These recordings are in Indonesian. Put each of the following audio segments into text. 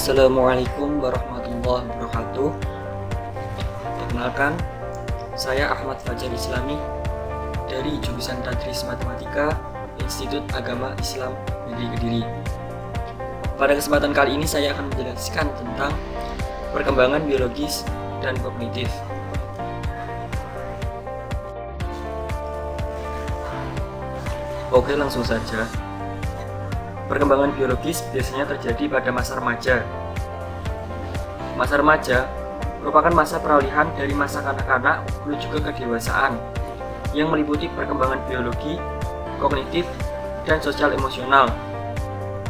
Assalamualaikum warahmatullahi wabarakatuh. Perkenalkan, saya Ahmad Fajar Islami dari jurusan Tadris Matematika Institut Agama Islam Negeri Kediri. Pada kesempatan kali ini saya akan menjelaskan tentang perkembangan biologis dan kognitif. Oke, langsung saja. Perkembangan biologis biasanya terjadi pada masa remaja. Masa remaja merupakan masa peralihan dari masa kanak-kanak menuju ke kedewasaan yang meliputi perkembangan biologi, kognitif, dan sosial emosional.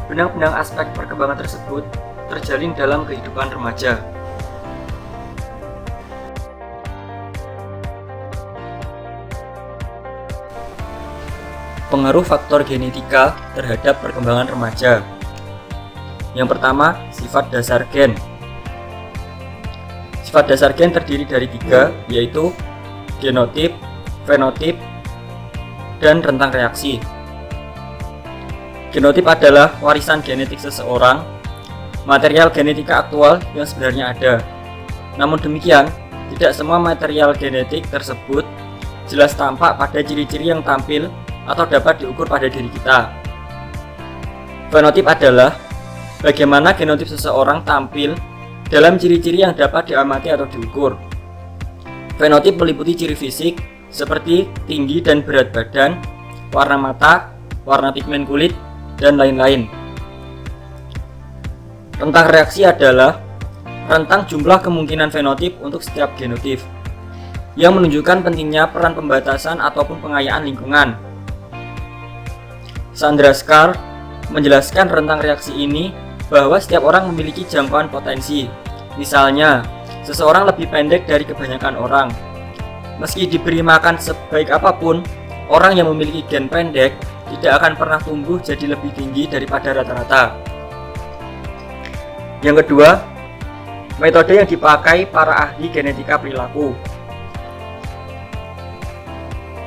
Benang-benang aspek perkembangan tersebut terjalin dalam kehidupan remaja. Pengaruh faktor genetika terhadap perkembangan remaja. Yang pertama, sifat dasar gen. Sifat dasar gen terdiri dari 3, yaitu genotip, fenotip, dan rentang reaksi. Genotip adalah warisan genetik seseorang, material genetika aktual yang sebenarnya ada. Namun demikian, tidak semua material genetik tersebut jelas tampak pada ciri-ciri yang tampil atau dapat diukur pada diri kita. Fenotip adalah bagaimana genotip seseorang tampil dalam ciri-ciri yang dapat diamati atau diukur. Fenotip meliputi ciri fisik seperti tinggi dan berat badan, warna mata, warna pigmen kulit, dan lain-lain. Rentang reaksi adalah rentang jumlah kemungkinan fenotip untuk setiap genotip yang menunjukkan pentingnya peran pembatasan ataupun pengayaan lingkungan. Sandra Scar menjelaskan rentang reaksi ini bahwa setiap orang memiliki jangkauan potensi. Misalnya, seseorang lebih pendek dari kebanyakan orang. Meski diberi makan sebaik apapun, orang yang memiliki gen pendek tidak akan pernah tumbuh jadi lebih tinggi daripada rata-rata. Yang kedua, metode yang dipakai para ahli genetika perilaku.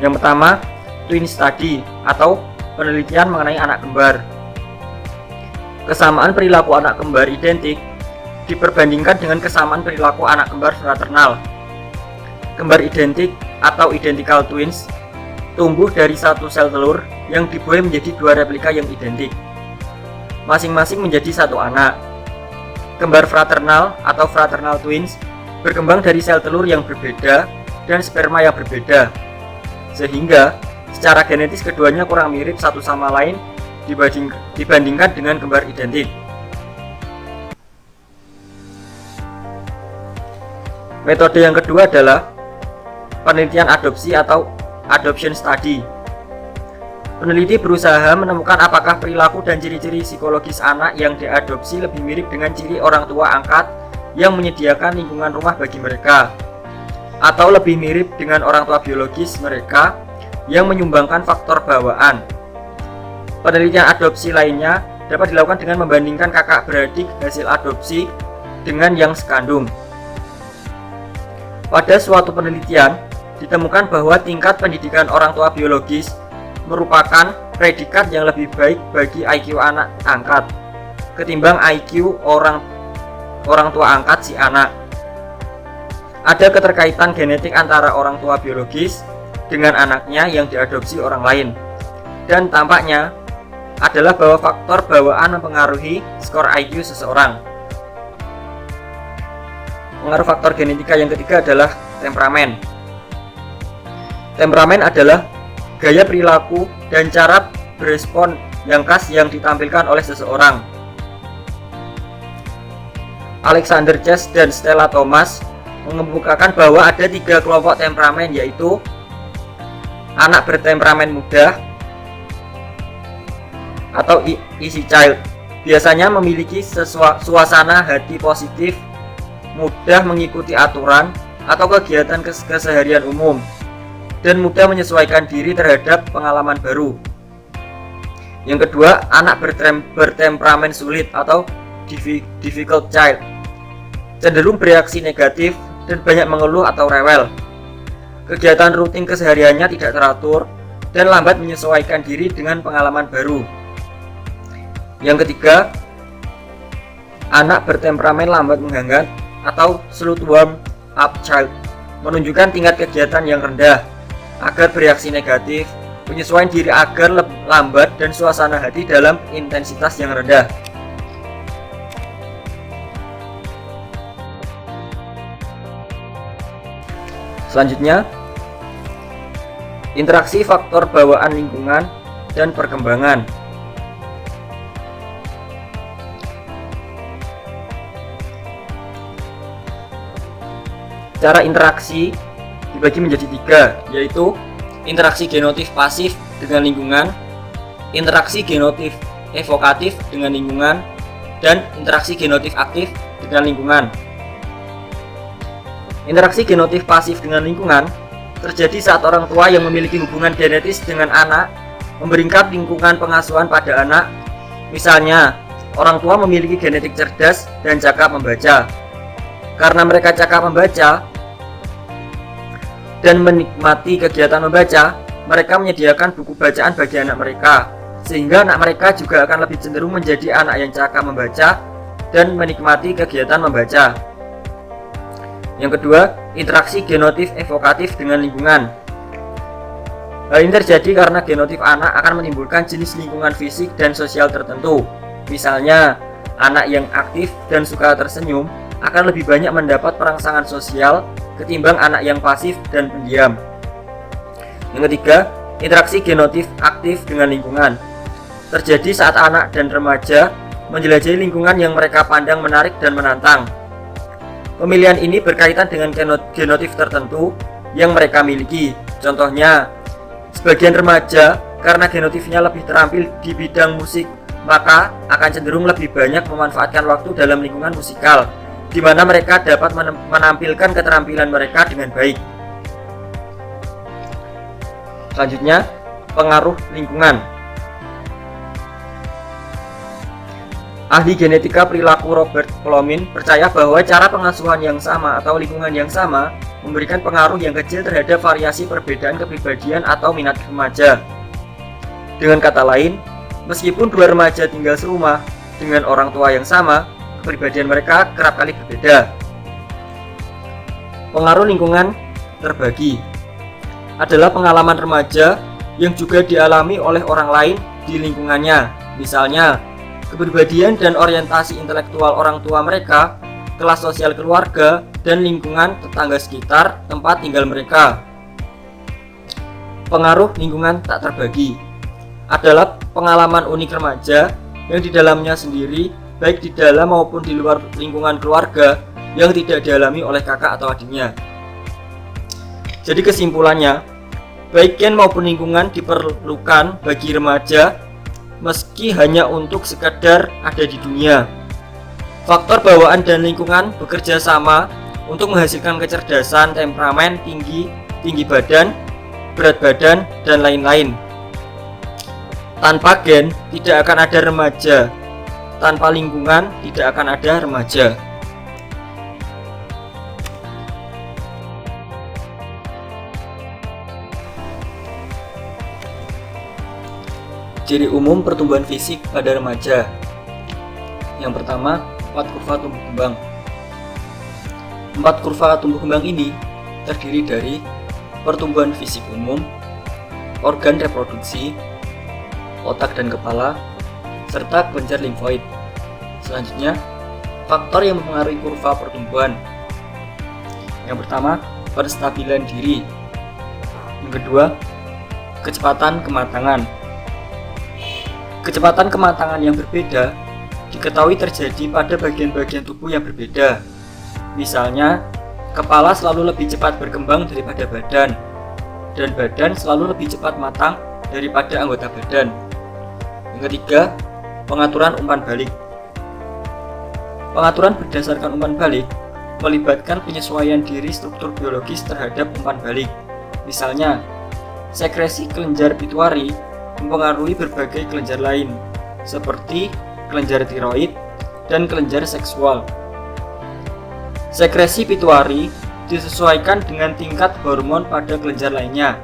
Yang pertama, twin study atau penelitian mengenai anak kembar. Kesamaan perilaku anak kembar identik diperbandingkan dengan kesamaan perilaku anak kembar fraternal. Kembar identik atau identical twins tumbuh dari satu sel telur yang dibuai menjadi 2 replika yang identik, masing-masing menjadi satu anak. Kembar fraternal atau fraternal twins berkembang dari sel telur yang berbeda dan sperma yang berbeda, sehingga secara genetis keduanya kurang mirip satu sama lain dibandingkan dengan kembar identik. Metode yang kedua adalah penelitian adopsi atau adoption study. Peneliti berusaha menemukan apakah perilaku dan ciri-ciri psikologis anak yang diadopsi lebih mirip dengan ciri orang tua angkat yang menyediakan lingkungan rumah bagi mereka, atau lebih mirip dengan orang tua biologis mereka yang menyumbangkan faktor bawaan. Penelitian adopsi lainnya dapat dilakukan dengan membandingkan kakak beradik hasil adopsi dengan yang sekandung. Pada suatu penelitian, ditemukan bahwa tingkat pendidikan orang tua biologis merupakan predikat yang lebih baik bagi IQ anak angkat ketimbang IQ orang tua angkat si anak. Ada keterkaitan genetik antara orang tua biologis dengan anaknya yang diadopsi orang lain, dan tampaknya adalah bahwa faktor bawaan mempengaruhi skor IQ seseorang. Pengaruh faktor genetika yang ketiga adalah temperamen. Temperamen adalah gaya perilaku dan cara berespon yang khas yang ditampilkan oleh seseorang. Alexander Chess dan Stella Thomas mengemukakan bahwa ada 3 kelompok temperamen, yaitu anak bertemperamen muda atau easy child, biasanya memiliki suasana hati positif, mudah mengikuti aturan atau kegiatan keseharian umum, dan mudah menyesuaikan diri terhadap pengalaman baru. Yang kedua, anak bertemperamen sulit atau difficult child, cenderung bereaksi negatif dan banyak mengeluh atau rewel. Kegiatan rutin kesehariannya tidak teratur dan lambat menyesuaikan diri dengan pengalaman baru. Yang ketiga, anak bertemperamen lambat menghangat atau slow to warm up child, menunjukkan tingkat kegiatan yang rendah agar bereaksi negatif, penyesuaian diri agar lambat, dan suasana hati dalam intensitas yang rendah. Selanjutnya, interaksi faktor bawaan lingkungan dan perkembangan. Cara interaksi dibagi menjadi 3, yaitu interaksi genotif pasif dengan lingkungan, interaksi genotif evokatif dengan lingkungan, dan interaksi genotif aktif dengan lingkungan. Interaksi genotif pasif dengan lingkungan terjadi saat orang tua yang memiliki hubungan genetis dengan anak memberikan lingkungan pengasuhan pada anak. Misalnya, orang tua memiliki genetik cerdas dan cakap membaca. Karena mereka cakap membaca dan menikmati kegiatan membaca, mereka menyediakan buku bacaan bagi anak mereka, sehingga anak mereka juga akan lebih cenderung menjadi anak yang cakap membaca dan menikmati kegiatan membaca. Yang kedua, interaksi genotif evokatif dengan lingkungan. Hal ini terjadi karena genotif anak akan menimbulkan jenis lingkungan fisik dan sosial tertentu. Misalnya, anak yang aktif dan suka tersenyum akan lebih banyak mendapat perangsangan sosial ketimbang anak yang pasif dan pendiam. Yang ketiga, interaksi genotif aktif dengan lingkungan. Terjadi saat anak dan remaja menjelajahi lingkungan yang mereka pandang menarik dan menantang. Pemilihan ini berkaitan dengan genotif tertentu yang mereka miliki. Contohnya, sebagian remaja karena genotifnya lebih terampil di bidang musik, maka akan cenderung lebih banyak memanfaatkan waktu dalam lingkungan musikal, di mana mereka dapat menampilkan keterampilan mereka dengan baik. Selanjutnya, pengaruh lingkungan. Ahli genetika perilaku Robert Plomin percaya bahwa cara pengasuhan yang sama atau lingkungan yang sama memberikan pengaruh yang kecil terhadap variasi perbedaan kepribadian atau minat remaja. Dengan kata lain, meskipun dua remaja tinggal serumah dengan orang tua yang sama, kepribadian mereka kerap kali berbeda. Pengaruh lingkungan terbagi adalah pengalaman remaja yang juga dialami oleh orang lain di lingkungannya. Misalnya, kepribadian dan orientasi intelektual orang tua mereka, kelas sosial keluarga, dan lingkungan tetangga sekitar tempat tinggal mereka. Pengaruh lingkungan tak terbagi adalah pengalaman unik remaja yang di dalamnya sendiri, baik di dalam maupun di luar lingkungan keluarga, yang tidak dialami oleh kakak atau adiknya. Jadi kesimpulannya, baik gen maupun lingkungan diperlukan bagi remaja meski hanya untuk sekadar ada di dunia. Faktor bawaan dan lingkungan bekerja sama untuk menghasilkan kecerdasan, temperamen, tinggi badan, berat badan, dan lain-lain. Tanpa gen tidak akan ada remaja, tanpa lingkungan tidak akan ada remaja. Ciri umum pertumbuhan fisik pada remaja. Yang pertama, 4 kurva tumbuh kembang. 4 kurva tumbuh kembang ini terdiri dari pertumbuhan fisik umum, organ reproduksi, otak dan kepala, serta kelenjar limfoid. Selanjutnya, faktor yang mempengaruhi kurva pertumbuhan. Yang pertama, penstabilan diri. Yang kedua, kecepatan kematangan. Kecepatan kematangan yang berbeda diketahui terjadi pada bagian-bagian tubuh yang berbeda. Misalnya, kepala selalu lebih cepat berkembang daripada badan, dan badan selalu lebih cepat matang daripada anggota badan. Yang ketiga, pengaturan umpan balik. Pengaturan berdasarkan umpan balik melibatkan penyesuaian diri struktur biologis terhadap umpan balik. Misalnya, sekresi kelenjar pituitari mempengaruhi berbagai kelenjar lain, seperti kelenjar tiroid dan kelenjar seksual. Sekresi pituitari disesuaikan dengan tingkat hormon pada kelenjar lainnya.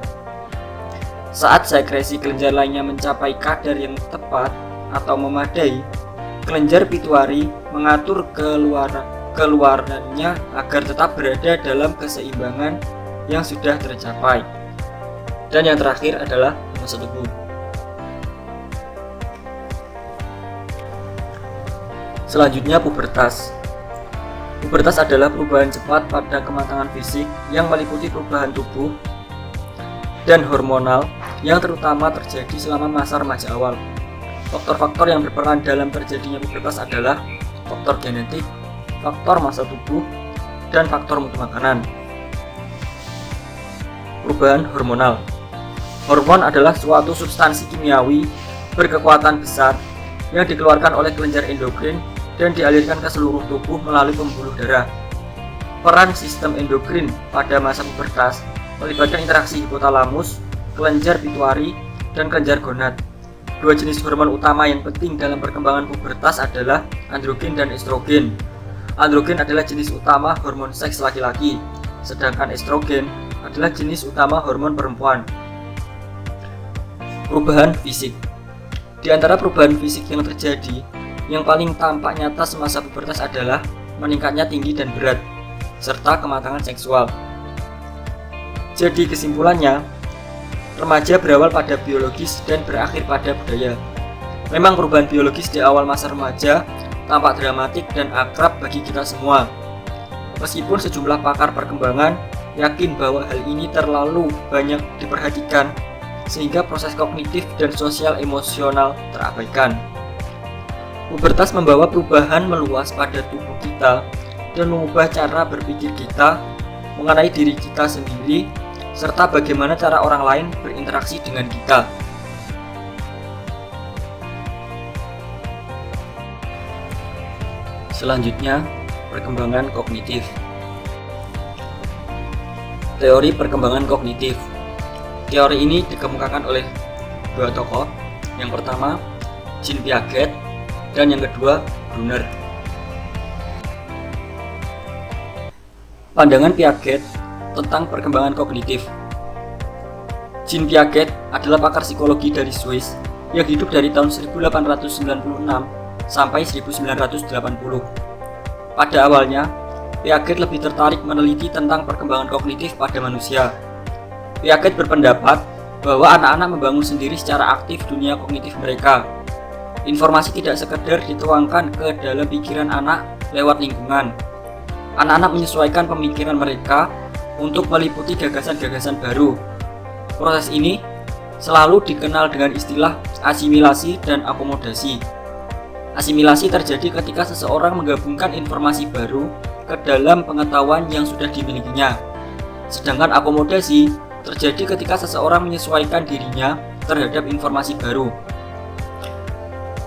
Saat sekresi kelenjar lainnya mencapai kadar yang tepat atau memadai, Kelenjar pituitari mengatur keluarannya agar tetap berada dalam keseimbangan yang sudah tercapai. Dan yang terakhir adalah masa tubuh. Selanjutnya pubertas. Pubertas adalah perubahan cepat pada kematangan fisik yang meliputi perubahan tubuh dan hormonal yang terutama terjadi selama masa remaja awal. Faktor-faktor yang berperan dalam terjadinya pubertas adalah faktor genetik, faktor masa tubuh, dan faktor mutu makanan. Perubahan hormonal. Hormon adalah suatu substansi kimiawi berkekuatan besar yang dikeluarkan oleh kelenjar endokrin dan dialirkan ke seluruh tubuh melalui pembuluh darah. Peran sistem endokrin pada masa pubertas melibatkan interaksi hipotalamus, kelenjar pituitari, dan kelenjar gonad. Dua jenis hormon utama yang penting dalam perkembangan pubertas adalah androgen dan estrogen. Androgen adalah jenis utama hormon seks laki-laki, sedangkan estrogen adalah jenis utama hormon perempuan. Perubahan fisik. Di antara perubahan fisik yang terjadi, yang paling tampak nyata semasa pubertas adalah meningkatnya tinggi dan berat, serta kematangan seksual. Jadi kesimpulannya, remaja berawal pada biologis dan berakhir pada budaya. Memang perubahan biologis di awal masa remaja tampak dramatik dan akrab bagi kita semua. Meskipun sejumlah pakar perkembangan yakin bahwa hal ini terlalu banyak diperhatikan, sehingga proses kognitif dan sosial emosional terabaikan. Pubertas membawa perubahan meluas pada tubuh kita dan mengubah cara berpikir kita mengenai diri kita sendiri, serta bagaimana cara orang lain berinteraksi dengan kita. Selanjutnya, perkembangan kognitif. Teori perkembangan kognitif. Teori ini dikemukakan oleh dua tokoh. Yang pertama, Jean Piaget, dan yang kedua, Brunner. Pandangan Piaget tentang perkembangan kognitif. Jean Piaget adalah pakar psikologi dari Swiss yang hidup dari tahun 1896 sampai 1980. Pada awalnya, Piaget lebih tertarik meneliti tentang perkembangan kognitif pada manusia. Piaget berpendapat bahwa anak-anak membangun sendiri secara aktif dunia kognitif mereka. Informasi tidak sekedar dituangkan ke dalam pikiran anak lewat lingkungan. Anak-anak menyesuaikan pemikiran mereka untuk meliputi gagasan-gagasan baru. Proses ini selalu dikenal dengan istilah asimilasi dan akomodasi. Asimilasi terjadi ketika seseorang menggabungkan informasi baru ke dalam pengetahuan yang sudah dimilikinya. Sedangkan akomodasi terjadi ketika seseorang menyesuaikan dirinya terhadap informasi baru.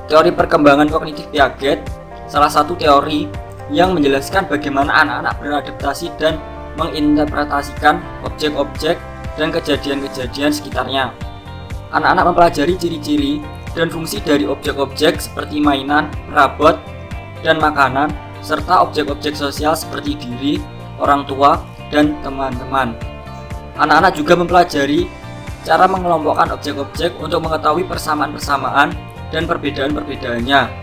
Teori perkembangan kognitif Piaget salah satu teori yang menjelaskan bagaimana anak-anak beradaptasi dan menginterpretasikan objek-objek dan kejadian-kejadian sekitarnya. Anak-anak mempelajari ciri-ciri dan fungsi dari objek-objek seperti mainan, perabot, dan makanan, serta objek-objek sosial seperti diri, orang tua, dan teman-teman. Anak-anak juga mempelajari cara mengelompokkan objek-objek untuk mengetahui persamaan-persamaan dan perbedaan-perbedaannya.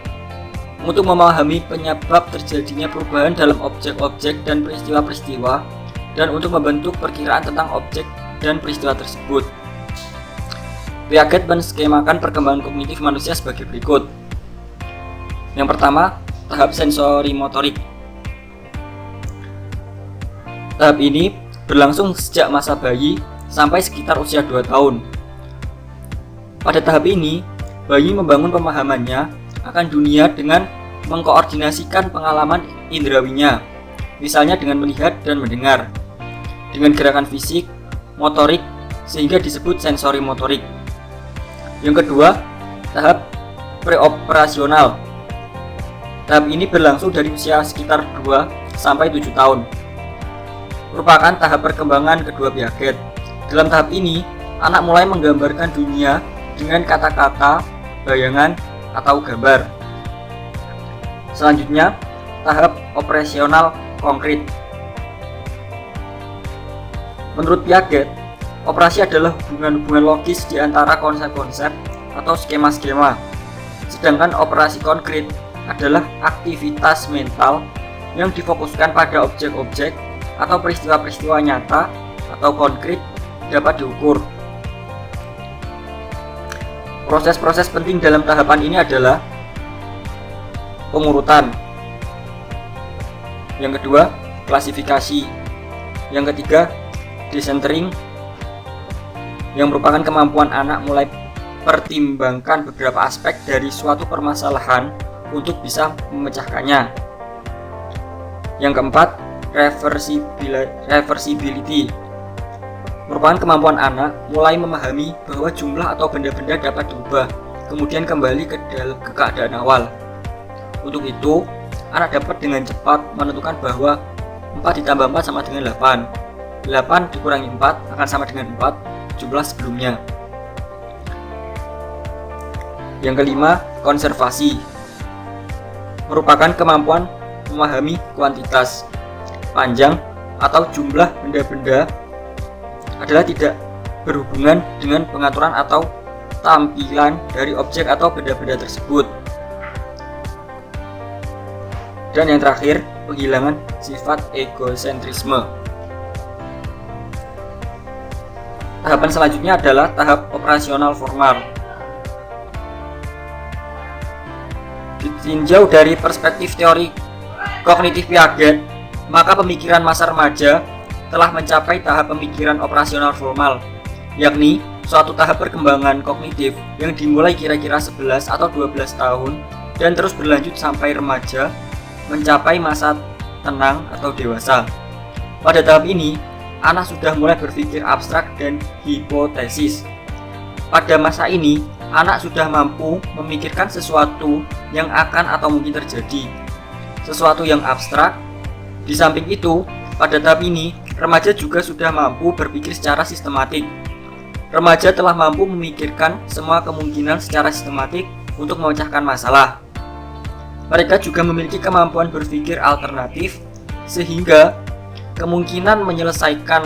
Untuk memahami penyebab terjadinya perubahan dalam objek-objek dan peristiwa-peristiwa, dan untuk membentuk perkiraan tentang objek dan peristiwa tersebut. Piaget menskemakan perkembangan kognitif manusia sebagai berikut. Yang pertama, tahap sensori motorik. Tahap ini berlangsung sejak masa bayi sampai sekitar usia 2 tahun. Pada tahap ini, bayi membangun pemahamannya akan dunia dengan mengkoordinasikan pengalaman indrawinya, misalnya dengan melihat dan mendengar, dengan gerakan fisik, motorik, sehingga disebut sensori motorik. Yang kedua, tahap preoperasional. Tahap ini berlangsung dari usia sekitar 2 sampai 7 tahun. Merupakan tahap perkembangan kedua Piaget. Dalam tahap ini, anak mulai menggambarkan dunia dengan kata-kata, bayangan, atau gambar. Selanjutnya, tahap operasional konkret. Menurut Piaget, operasi adalah hubungan-hubungan logis di antara konsep-konsep atau skema-skema. Sedangkan operasi konkret adalah aktivitas mental yang difokuskan pada objek-objek atau peristiwa-peristiwa nyata atau konkret dapat diukur. Proses-proses penting dalam tahapan ini adalah pengurutan, yang kedua klasifikasi, yang ketiga decentering, yang merupakan kemampuan anak mulai pertimbangkan beberapa aspek dari suatu permasalahan untuk bisa memecahkannya. Yang keempat, reversibility, merupakan kemampuan anak mulai memahami bahwa jumlah atau benda-benda dapat diubah kemudian kembali ke keadaan awal. Untuk itu, anak dapat dengan cepat menentukan bahwa 4 ditambah 4 sama dengan 8, 8 dikurangi 4 akan sama dengan 4 jumlah sebelumnya. Yang kelima, konservasi, merupakan kemampuan memahami kuantitas, panjang, atau jumlah benda-benda adalah tidak berhubungan dengan pengaturan atau tampilan dari objek atau benda-benda tersebut. Dan yang terakhir, penghilangan sifat egosentrisme. Tahapan selanjutnya adalah tahap operasional formal. Ditinjau dari perspektif teori kognitif Piaget, maka pemikiran masa remaja telah mencapai tahap pemikiran operasional formal, yakni suatu tahap perkembangan kognitif yang dimulai kira-kira 11 atau 12 tahun dan terus berlanjut sampai remaja mencapai masa tenang atau dewasa. Pada tahap ini, anak sudah mulai berpikir abstrak dan hipotesis. Pada masa ini, anak sudah mampu memikirkan sesuatu yang akan atau mungkin terjadi, sesuatu yang abstrak. Di samping itu, pada tahap ini, remaja juga sudah mampu berpikir secara sistematik. Remaja telah mampu memikirkan semua kemungkinan secara sistematik untuk memecahkan masalah. Mereka juga memiliki kemampuan berpikir alternatif, sehingga kemungkinan menyelesaikan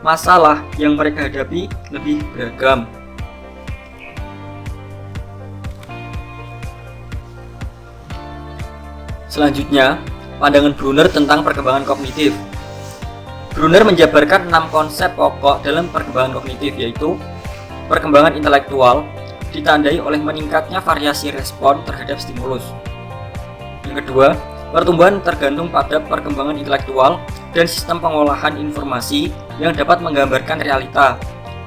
masalah yang mereka hadapi lebih beragam. Selanjutnya, pandangan Brunner tentang perkembangan kognitif. Brunner menjabarkan 6 konsep pokok dalam perkembangan kognitif, yaitu perkembangan intelektual ditandai oleh meningkatnya variasi respon terhadap stimulus. Yang kedua, pertumbuhan tergantung pada perkembangan intelektual dan sistem pengolahan informasi yang dapat menggambarkan realita.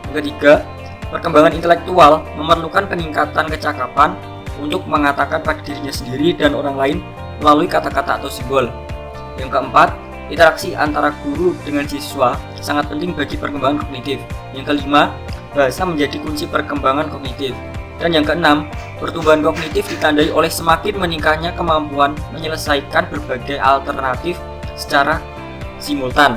Yang ketiga, perkembangan intelektual memerlukan peningkatan kecakapan untuk mengatakan pada dirinya sendiri dan orang lain melalui kata-kata atau simbol. Yang keempat, interaksi antara guru dengan siswa sangat penting bagi perkembangan kognitif. Yang kelima, bahasa menjadi kunci perkembangan kognitif. Dan yang keenam, pertumbuhan kognitif ditandai oleh semakin meningkatnya kemampuan menyelesaikan berbagai alternatif secara simultan.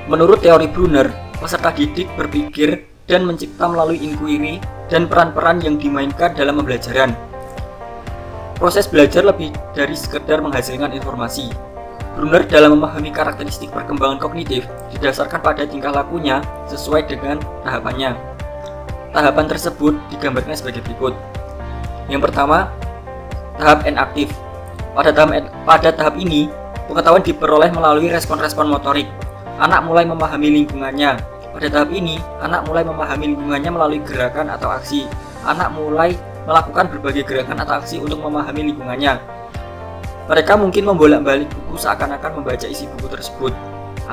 Menurut teori Brunner, peserta didik berpikir dan mencipta melalui inquiry dan peran-peran yang dimainkan dalam pembelajaran. Proses belajar lebih dari sekedar menghasilkan informasi. Brunner dalam memahami karakteristik perkembangan kognitif didasarkan pada tingkah lakunya sesuai dengan tahapannya. Tahapan tersebut digambarkan sebagai berikut. Yang pertama, tahap enaktif. Pada tahap ini, pengetahuan diperoleh melalui respon-respon motorik. Anak mulai memahami lingkungannya. Pada tahap ini, anak mulai memahami lingkungannya melalui gerakan atau aksi. Anak mulai melakukan berbagai gerakan atau aksi untuk memahami lingkungannya. Mereka mungkin membolak-balik buku seakan-akan membaca isi buku tersebut.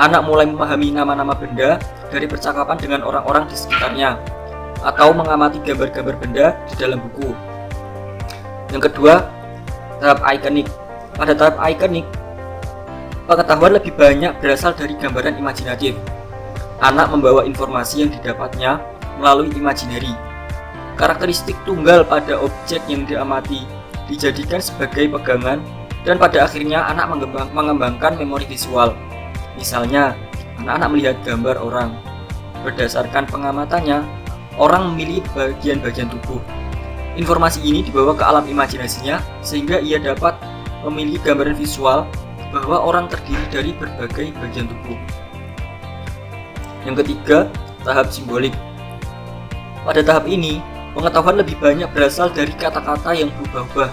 Anak mulai memahami nama-nama benda dari percakapan dengan orang-orang di sekitarnya, atau mengamati gambar-gambar benda di dalam buku. Yang kedua, tahap ikonik. Pada tahap ikonik, pengetahuan lebih banyak berasal dari gambaran imajinatif. Anak membawa informasi yang didapatnya melalui imajinari. Karakteristik tunggal pada objek yang diamati dijadikan sebagai pegangan, dan pada akhirnya anak mengembangkan memori visual. Misalnya, anak-anak melihat gambar orang. Berdasarkan pengamatannya, orang memilih bagian-bagian tubuh. Informasi ini dibawa ke alam imajinasinya sehingga ia dapat memiliki gambaran visual bahwa orang terdiri dari berbagai bagian tubuh. Yang ketiga, tahap simbolik. Pada tahap ini, Pengetahuan lebih banyak berasal dari kata-kata yang berubah-ubah,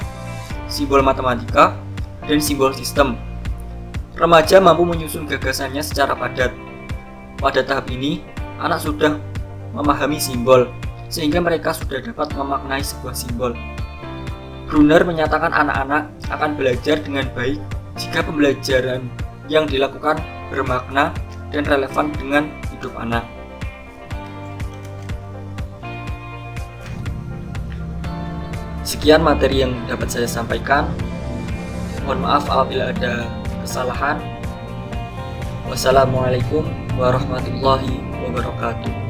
simbol matematika, dan simbol sistem. Remaja mampu menyusun gagasannya secara padat. Pada tahap ini, anak sudah memahami simbol, sehingga mereka sudah dapat memaknai sebuah simbol. Brunner menyatakan anak-anak akan belajar dengan baik jika pembelajaran yang dilakukan bermakna dan relevan dengan hidup anak. Sekian materi yang dapat saya sampaikan. Mohon maaf apabila ada kesalahan. Wassalamualaikum warahmatullahi wabarakatuh.